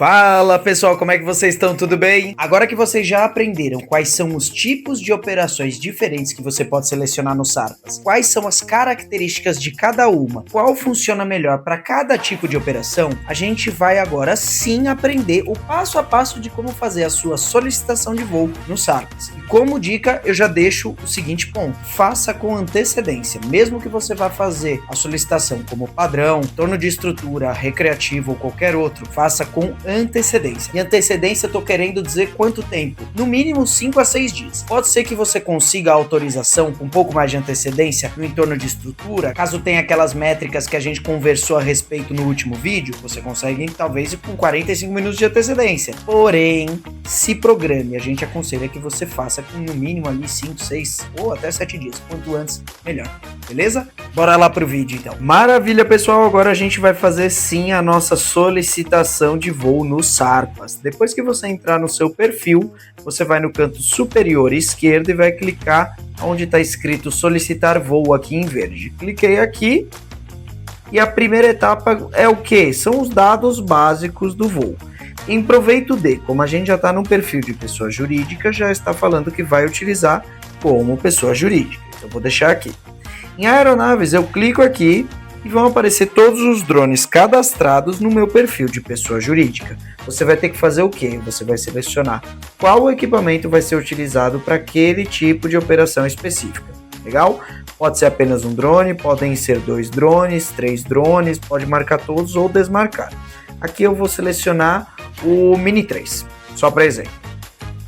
Fala pessoal, como é que vocês estão? Tudo bem? Agora que vocês já aprenderam quais são os tipos de operações diferentes que você pode selecionar no Sarpas, quais são as características de cada uma, qual funciona melhor para cada tipo de operação, a gente vai agora sim aprender o passo a passo de como fazer a sua solicitação de voo no Sarpas. E como dica, eu já deixo o seguinte ponto: faça com antecedência, mesmo que você vá fazer a solicitação como padrão, torno de estrutura, recreativo ou qualquer outro, faça com antecedência. E antecedência eu tô querendo dizer quanto tempo? No mínimo 5 a 6 dias. Pode ser que você consiga a autorização com um pouco mais de antecedência no entorno de estrutura, caso tenha aquelas métricas que a gente conversou a respeito no último vídeo, você consegue talvez com 45 minutos de antecedência. Porém, se programe, a gente aconselha que você faça com no mínimo ali 5, 6 ou até 7 dias, quanto antes melhor, beleza? Bora lá pro vídeo então. Maravilha pessoal, agora a gente vai fazer sim a nossa solicitação de voo no Sarpas. Depois que você entrar no seu perfil, você vai no canto superior esquerdo e vai clicar onde está escrito solicitar voo aqui em verde. Cliquei aqui e a primeira etapa é o que? São os dados básicos do voo. Em proveito de, como a gente já está no perfil de pessoa jurídica, já está falando que vai utilizar como pessoa jurídica. Então vou deixar aqui. Em aeronaves eu clico aqui e vão aparecer todos os drones cadastrados no meu perfil de pessoa jurídica. Você vai ter que fazer o quê? Você vai selecionar qual equipamento vai ser utilizado para aquele tipo de operação específica. Legal? Pode ser apenas um drone, podem ser 2 drones, 3 drones, pode marcar todos ou desmarcar. Aqui eu vou selecionar o Mini 3, só para exemplo.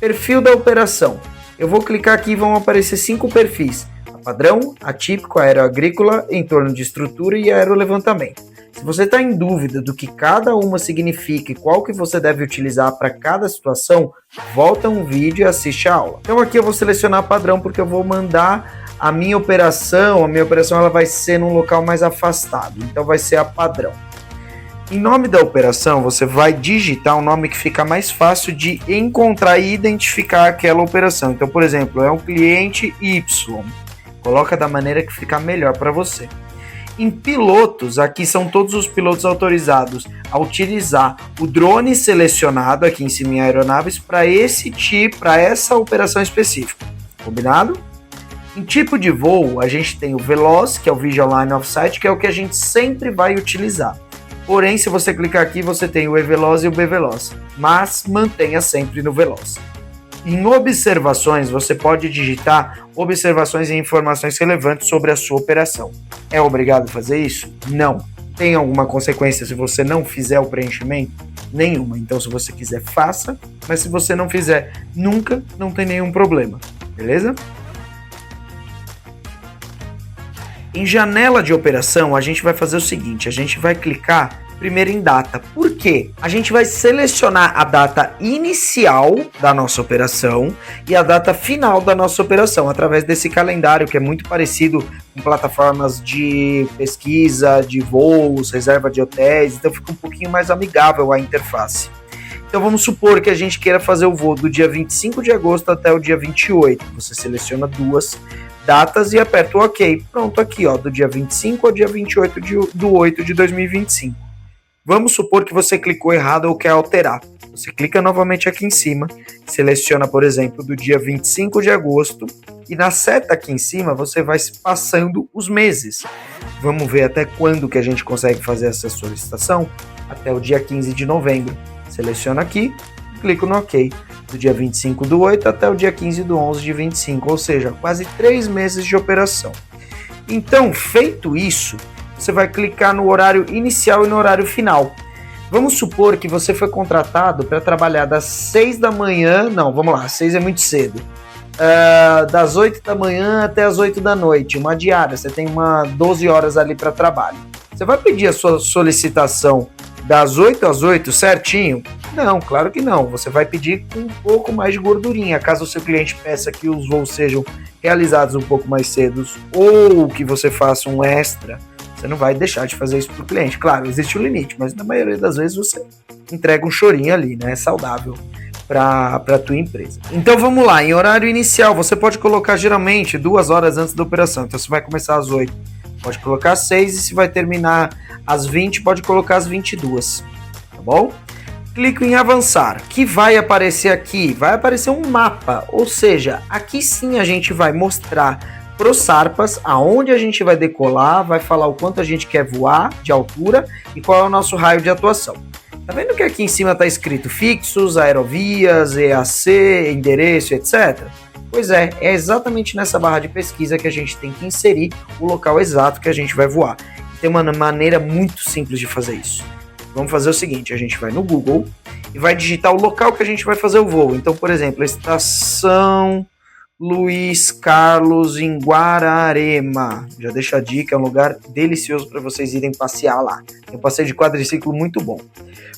Perfil da operação. Eu vou clicar aqui e vão aparecer 5 perfis. Padrão, atípico, aeroagrícola, entorno de estrutura e aerolevantamento. Se você está em dúvida do que cada uma significa e qual que você deve utilizar para cada situação, volta um vídeo e assiste a aula. Então aqui eu vou selecionar padrão porque eu vou mandar a minha operação ela vai ser num local mais afastado, então vai ser a padrão. Em nome da operação, você vai digitar um nome que fica mais fácil de encontrar e identificar aquela operação. Então, por exemplo, é um cliente Y. Coloca da maneira que ficar melhor para você. Em pilotos, aqui são todos os pilotos autorizados a utilizar o drone selecionado aqui em cima em aeronaves para essa operação específica. Combinado? Em tipo de voo, a gente tem o Veloz, que é o Visual Line of Sight, que é o que a gente sempre vai utilizar. Porém, se você clicar aqui, você tem o E-Veloz e o B-Veloz, mas mantenha sempre no Veloz. Em observações, você pode digitar observações e informações relevantes sobre a sua operação. É obrigado a fazer isso? Não. Tem alguma consequência se você não fizer o preenchimento? Nenhuma. Então, se você quiser, faça. Mas se você não fizer nunca, não tem nenhum problema. Beleza? Em janela de operação, a gente vai fazer o seguinte. A gente vai clicar primeiro em data. Por quê? A gente vai selecionar a data inicial da nossa operação e a data final da nossa operação através desse calendário que é muito parecido com plataformas de pesquisa, de voos, reserva de hotéis, então fica um pouquinho mais amigável a interface. Então vamos supor que a gente queira fazer o voo do dia 25 de agosto até o dia 28. Você seleciona 2 datas e aperta o OK. Pronto, aqui ó, do dia 25 ao dia 28 do 8 de 2025. Vamos supor que você clicou errado ou quer alterar. Você clica novamente aqui em cima, seleciona, por exemplo, do dia 25 de agosto e na seta aqui em cima você vai passando os meses. Vamos ver até quando que a gente consegue fazer essa solicitação? Até o dia 15 de novembro. Seleciona aqui, clico no OK. Do dia 25 do 8 até o dia 15 do 11 de 25, ou seja, quase 3 meses de operação. Então, feito isso, você vai clicar no horário inicial e no horário final. Vamos supor que você foi contratado para trabalhar das 6 da manhã, não, vamos lá, 6 é muito cedo, das 8 da manhã até as 8 da noite, uma diária, você tem 12 horas ali para trabalho. Você vai pedir a sua solicitação das 8 às 8 certinho? Não, claro que não, você vai pedir com um pouco mais de gordurinha, caso o seu cliente peça que os voos sejam realizados um pouco mais cedo ou que você faça um extra. Você não vai deixar de fazer isso para o cliente. Claro, existe um limite, mas na maioria das vezes você entrega um chorinho ali, né? É saudável para a tua empresa. Então vamos lá, em horário inicial, você pode colocar geralmente 2 horas antes da operação. Então você vai começar às 8, pode colocar às 6 e se vai terminar às 20, pode colocar às 22, tá bom? Clico em avançar. O que vai aparecer aqui? Vai aparecer um mapa, ou seja, aqui sim a gente vai mostrar para os Sarpas aonde a gente vai decolar, vai falar o quanto a gente quer voar de altura e qual é o nosso raio de atuação. Tá vendo que aqui em cima está escrito fixos, aerovias, EAC, endereço, etc? Pois é exatamente nessa barra de pesquisa que a gente tem que inserir o local exato que a gente vai voar. Tem uma maneira muito simples de fazer isso. Vamos fazer o seguinte, a gente vai no Google e vai digitar o local que a gente vai fazer o voo. Então, por exemplo, a estação Luiz Carlos em Guararema. Já deixo a dica, é um lugar delicioso para vocês irem passear lá. Tem um passeio de quadriciclo muito bom.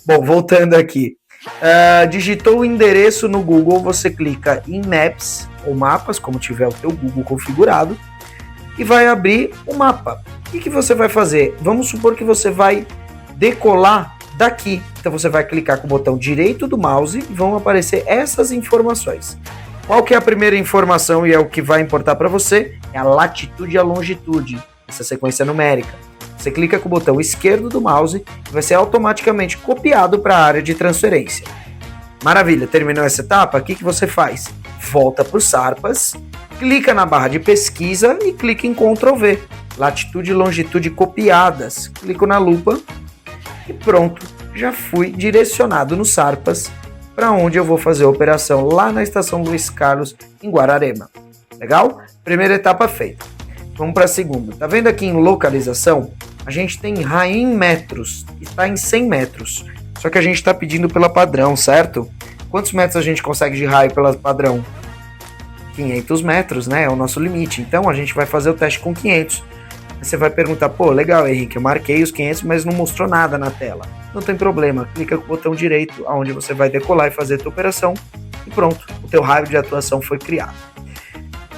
Bom, voltando aqui. Digitou o endereço no Google, você clica em Maps, ou mapas, como tiver o teu Google configurado, e vai abrir o mapa. O que você vai fazer? Vamos supor que você vai decolar daqui. Então você vai clicar com o botão direito do mouse e vão aparecer essas informações. Qual que é a primeira informação e é o que vai importar para você? É a latitude e a longitude, essa sequência numérica. Você clica com o botão esquerdo do mouse e vai ser automaticamente copiado para a área de transferência. Maravilha, terminou essa etapa? O que você faz? Volta para os Sarpas, clica na barra de pesquisa e clica em Ctrl V. Latitude e longitude copiadas. Clico na lupa e pronto, já fui direcionado no Sarpas para onde eu vou fazer a operação lá na estação Luiz Carlos, em Guararema. Legal? Primeira etapa feita. Vamos para a segunda. Tá vendo aqui em localização? A gente tem raio em metros, está em 100 metros. Só que a gente está pedindo pela padrão, certo? Quantos metros a gente consegue de raio pela padrão? 500 metros, né? É o nosso limite. Então a gente vai fazer o teste com 500. Você vai perguntar, pô, legal, Henrique, eu marquei os 500, mas não mostrou nada na tela. Não tem problema, clica com o botão direito, onde você vai decolar e fazer a tua operação, e pronto, o teu raio de atuação foi criado.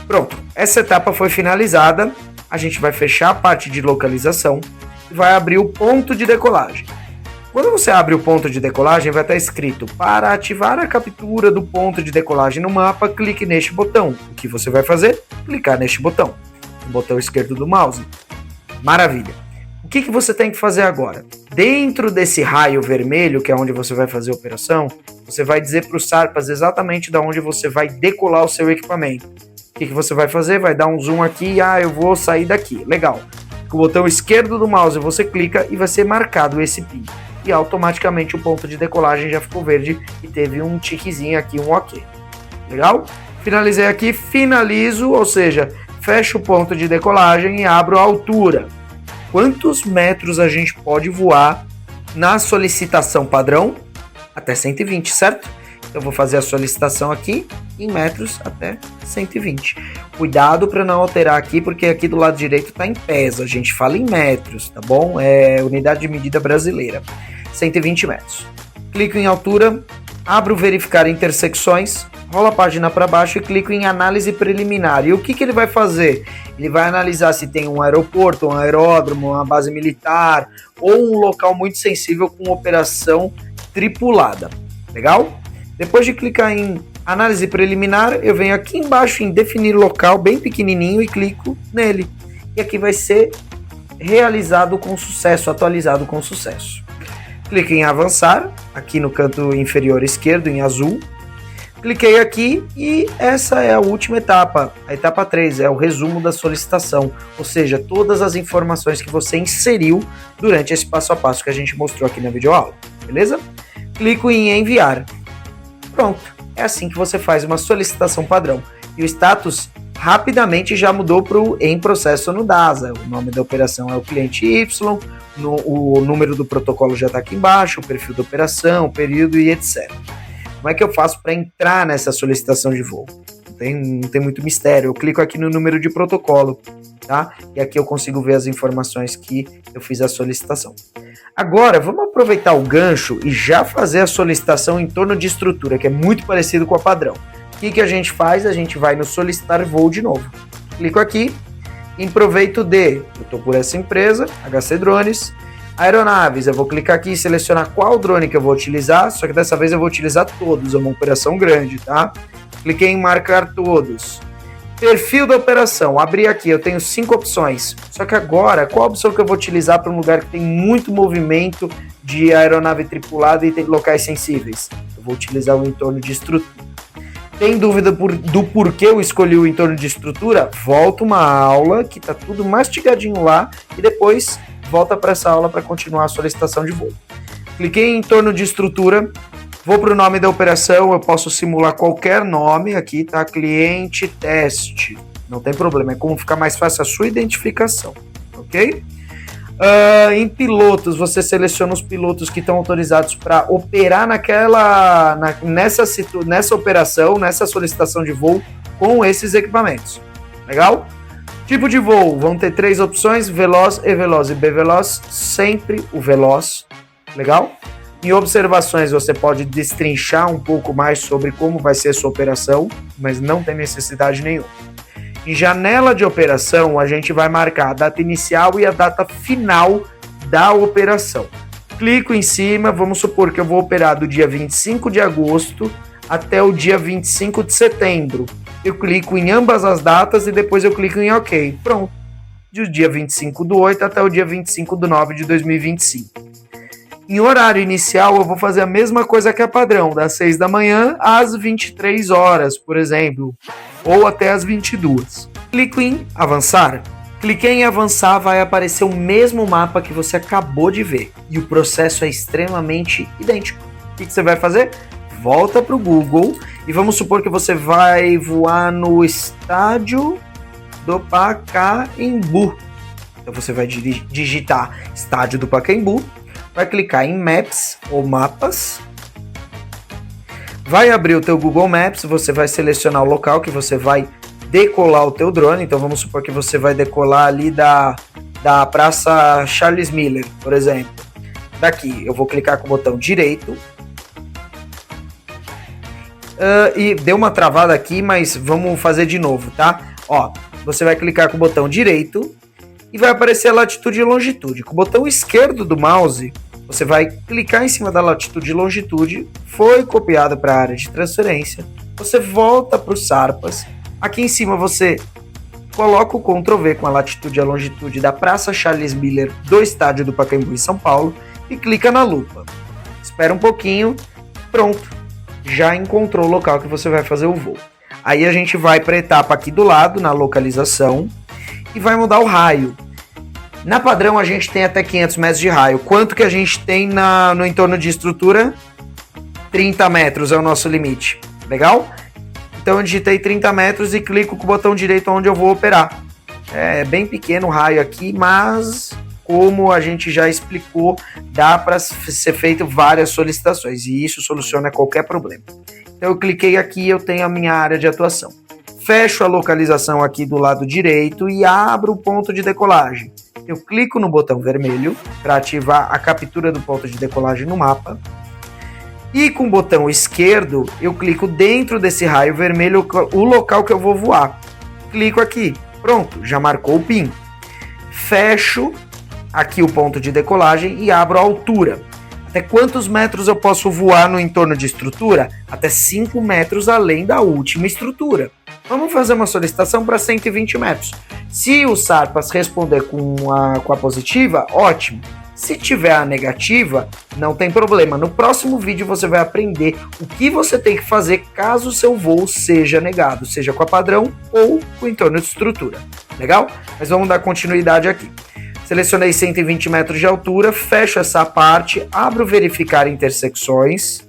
Pronto, essa etapa foi finalizada, a gente vai fechar a parte de localização e vai abrir o ponto de decolagem. Quando você abre o ponto de decolagem, vai estar escrito, para ativar a captura do ponto de decolagem no mapa, clique neste botão. O que você vai fazer? Clicar neste botão, o botão esquerdo do mouse. Maravilha. O que você tem que fazer agora? Dentro desse raio vermelho, que é onde você vai fazer a operação, você vai dizer para os Sarpas exatamente de onde você vai decolar o seu equipamento. O que você vai fazer? Vai dar um zoom aqui, eu vou sair daqui. Legal. Com o botão esquerdo do mouse você clica e vai ser marcado esse PIN. E automaticamente o ponto de decolagem já ficou verde e teve um tiquezinho aqui, um OK. Legal? Finalizei aqui, finalizo, ou seja, fecho o ponto de decolagem e abro a altura. Quantos metros a gente pode voar na solicitação padrão? Até 120, certo? Então vou fazer a solicitação aqui em metros até 120. Cuidado para não alterar aqui, porque aqui do lado direito está em pés, a gente fala em metros, tá bom? É unidade de medida brasileira, 120 metros. Clico em altura, abro verificar intersecções, rolo a página para baixo e clico em análise preliminar. E o que ele vai fazer? Ele vai analisar se tem um aeroporto, um aeródromo, uma base militar ou um local muito sensível com operação tripulada. Legal? Depois de clicar em análise preliminar, eu venho aqui embaixo em definir local, bem pequenininho, e clico nele. E aqui vai ser realizado com sucesso, atualizado com sucesso. Clique em avançar, aqui no canto inferior esquerdo, em azul. Cliquei aqui e essa é a última etapa, a etapa 3, é o resumo da solicitação, ou seja, todas as informações que você inseriu durante esse passo a passo que a gente mostrou aqui na videoaula, beleza? Clico em enviar. Pronto, é assim que você faz uma solicitação padrão. E o status rapidamente já mudou para o em processo no DASA. O nome da operação é o cliente Y, o número do protocolo já está aqui embaixo, o perfil da operação, o período e etc. Como é que eu faço para entrar nessa solicitação de voo? Não tem muito mistério. Eu clico aqui no número de protocolo, tá? E aqui eu consigo ver as informações que eu fiz a solicitação. Agora, vamos aproveitar o gancho e já fazer a solicitação em torno de estrutura, que é muito parecido com a padrão. O que a gente faz? A gente vai no solicitar voo de novo. Clico aqui, em proveito de, eu estou por essa empresa, HC Drones, aeronaves, eu vou clicar aqui e selecionar qual drone que eu vou utilizar, só que dessa vez eu vou utilizar todos, é uma operação grande, tá? Cliquei em marcar todos. Perfil da operação, abri aqui, eu tenho 5 opções. Só que agora, qual a opção que eu vou utilizar para um lugar que tem muito movimento de aeronave tripulada e tem locais sensíveis? Eu vou utilizar o entorno de estrutura. Tem dúvida do porquê eu escolhi o entorno de estrutura? Volta uma aula que tá tudo mastigadinho lá e depois volta para essa aula para continuar a solicitação de voo. Cliquei em entorno de estrutura. Vou para o nome da operação, eu posso simular qualquer nome aqui, tá? Cliente teste. Não tem problema, é como ficar mais fácil a sua identificação, ok? Em pilotos, você seleciona os pilotos que estão autorizados para operar nessa operação, nessa solicitação de voo com esses equipamentos. Legal? Tipo de voo, vão ter 3 opções, veloz, E-veloz e B-veloz, sempre o veloz. Legal? Em observações você pode destrinchar um pouco mais sobre como vai ser a sua operação, mas não tem necessidade nenhuma. Em janela de operação, a gente vai marcar a data inicial e a data final da operação. Clico em cima, vamos supor que eu vou operar do dia 25 de agosto até o dia 25 de setembro. Eu clico em ambas as datas e depois eu clico em OK. Pronto. Do dia 25/8 até o dia 25/9 de 2025. Em horário inicial, eu vou fazer a mesma coisa que a padrão, das 6 da manhã às 23 horas, por exemplo, ou até às 22. Clico em avançar. Cliquei em avançar, vai aparecer o mesmo mapa que você acabou de ver. E o processo é extremamente idêntico. O que você vai fazer? Volta para o Google e vamos supor que você vai voar no estádio do Pacaembu. Então você vai digitar estádio do Pacaembu. Vai clicar em Maps ou Mapas, vai abrir o teu Google Maps, você vai selecionar o local que você vai decolar o teu drone, então vamos supor que você vai decolar ali da Praça Charles Miller, por exemplo. Daqui eu vou clicar com o botão direito, e deu uma travada aqui, mas vamos fazer de novo, tá? Ó, você vai clicar com o botão direito e vai aparecer a latitude e longitude. Com o botão esquerdo do mouse, você vai clicar em cima da latitude e longitude, foi copiado para a área de transferência, você volta para o Sarpas, aqui em cima você coloca o Ctrl V com a latitude e a longitude da Praça Charles Miller do estádio do Pacaembu em São Paulo e clica na lupa. Espera um pouquinho, pronto, já encontrou o local que você vai fazer o voo. Aí a gente vai para a etapa aqui do lado, na localização, e vai mudar o raio. Na padrão a gente tem até 500 metros de raio. Quanto que a gente tem no entorno de estrutura? 30 metros é o nosso limite. Legal? Então eu digitei 30 metros e clico com o botão direito onde eu vou operar. É bem pequeno o raio aqui, mas como a gente já explicou, dá para ser feito várias solicitações e isso soluciona qualquer problema. Então eu cliquei aqui e eu tenho a minha área de atuação. Fecho a localização aqui do lado direito e abro o ponto de decolagem. Eu clico no botão vermelho para ativar a captura do ponto de decolagem no mapa. E com o botão esquerdo, eu clico dentro desse raio vermelho o local que eu vou voar. Clico aqui. Pronto, já marcou o PIN. Fecho aqui o ponto de decolagem e abro a altura. Até quantos metros eu posso voar no entorno de estrutura? Até 5 metros além da última estrutura. Vamos fazer uma solicitação para 120 metros. Se o Sarpas responder com a positiva, ótimo. Se tiver a negativa, não tem problema. No próximo vídeo você vai aprender o que você tem que fazer caso o seu voo seja negado, seja com a padrão ou com o entorno de estrutura. Legal? Mas vamos dar continuidade aqui. Selecionei 120 metros de altura, fecho essa parte, abro verificar intersecções,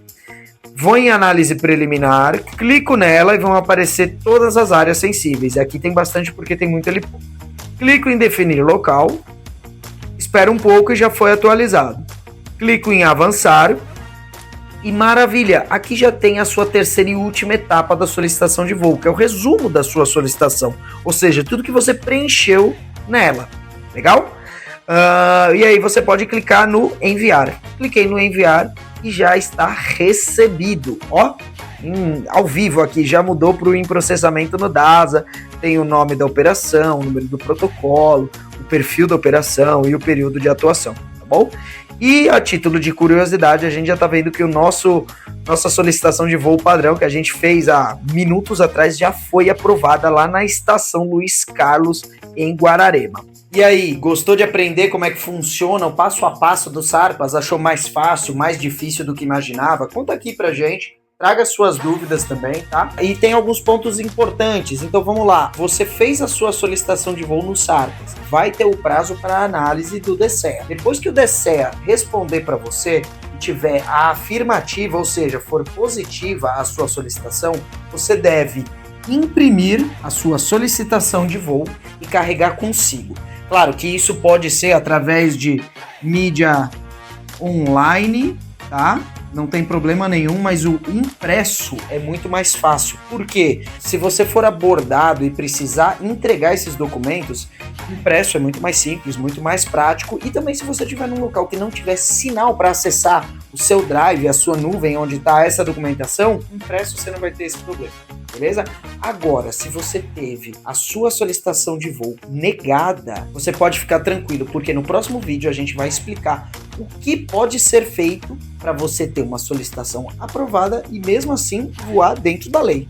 vou em análise preliminar, clico nela e vão aparecer todas as áreas sensíveis. Aqui tem bastante porque tem muito heliponto. Clico em definir local, espero um pouco e já foi atualizado. Clico em avançar e maravilha, aqui já tem a sua terceira e última etapa da solicitação de voo, que é o resumo da sua solicitação, ou seja, tudo que você preencheu nela. Legal? E aí você pode clicar no enviar. Cliquei no enviar e já está recebido. Ó, ao vivo aqui, já mudou para o em processamento no DASA. Tem o nome da operação, o número do protocolo, o perfil da operação e o período de atuação, tá bom? E a título de curiosidade, a gente já tá vendo que nossa solicitação de voo padrão que a gente fez há minutos atrás já foi aprovada lá na estação Luiz Carlos, em Guararema. E aí, gostou de aprender como é que funciona o passo a passo do Sarpas? Achou mais fácil, mais difícil do que imaginava? Conta aqui pra gente. Traga suas dúvidas também, tá? E tem alguns pontos importantes, então vamos lá. Você fez a sua solicitação de voo no Sarpas, vai ter o prazo para análise do DSEA. Depois que o DSEA responder para você e tiver a afirmativa, ou seja, for positiva a sua solicitação, você deve imprimir a sua solicitação de voo e carregar consigo. Claro que isso pode ser através de mídia online, tá? Não tem problema nenhum, mas o impresso é muito mais fácil. Por quê? Se você for abordado e precisar entregar esses documentos, impresso é muito mais simples, muito mais prático. E também se você estiver num local que não tiver sinal para acessar o seu drive, a sua nuvem onde está essa documentação, impresso você não vai ter esse problema. Beleza? Agora, se você teve a sua solicitação de voo negada, você pode ficar tranquilo, porque no próximo vídeo a gente vai explicar o que pode ser feito para você ter uma solicitação aprovada e mesmo assim voar dentro da lei.